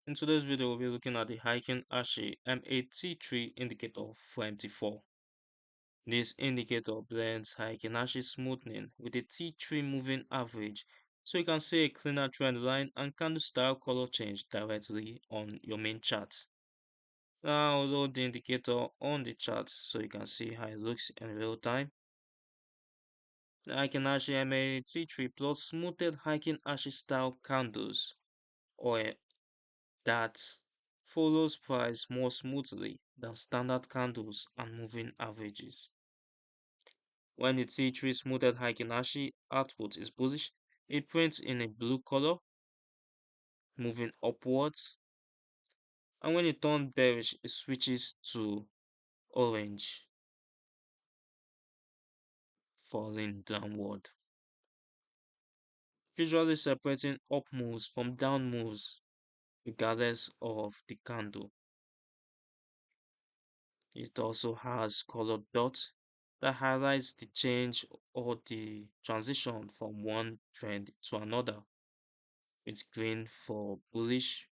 In today's video, we'll be looking at the Heiken Ashi MT3 indicator for MT4. This indicator blends Heiken Ashi smoothing with a T3 moving average, so you can see a cleaner trend line and candle style color change directly on your main chart. Now I'll load the indicator on the chart so you can see how it looks in real time. The Heiken Ashi MT3 plots smoothed Heiken Ashi style candles, or that follows price more smoothly than standard candles and moving averages. When the T3 smoothed Heiken Ashi output is bullish, it prints in a blue color, moving upwards, and when it turns bearish, it switches to orange, falling downward, usually separating up moves from down moves regardless of the candle. It also has colored dots that highlights the change or the transition from one trend to another, with green for bullish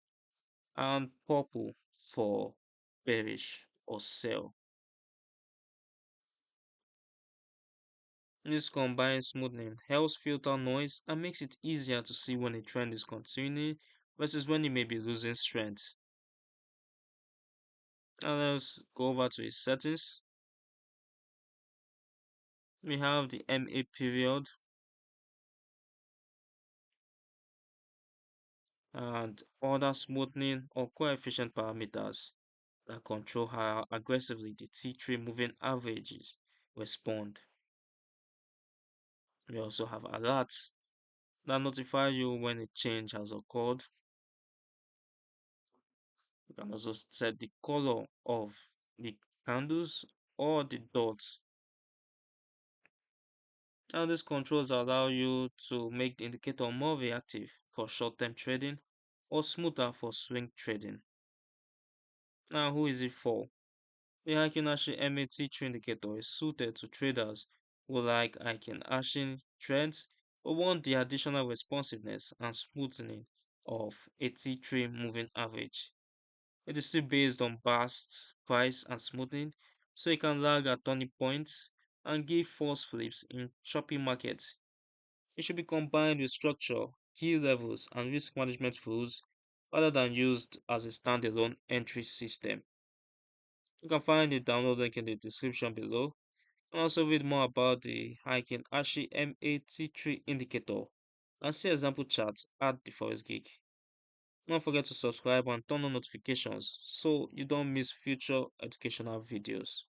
and purple for bearish or sell. This combined smoothing helps filter noise and makes it easier to see when a trend is continuing versus when it may be losing strength. Now let's go over to its settings. We have the MA period and other smoothing or coefficient parameters that control how aggressively the T3 moving averages respond. We also have alerts that notify you when a change has occurred. You can also set the color of the candles or the dots. And these controls allow you to make the indicator more reactive for short-term trading or smoother for swing trading. Now, who is it for? The Heiken Ashi MA3 indicator is suited to traders who like Heiken Ashi trends but want the additional responsiveness and smoothing of a T3 moving average. It is still based on bursts, price, and smoothing, so it can lag at turning points and give false flips in choppy markets. It should be combined with structure, key levels, and risk management rules rather than used as a standalone entry system. You can find the download link in the description below and also read more about the Heiken Ashi MAT3 indicator and see example charts at the Forex Geek. Don't forget to subscribe and turn on notifications so you don't miss future educational videos.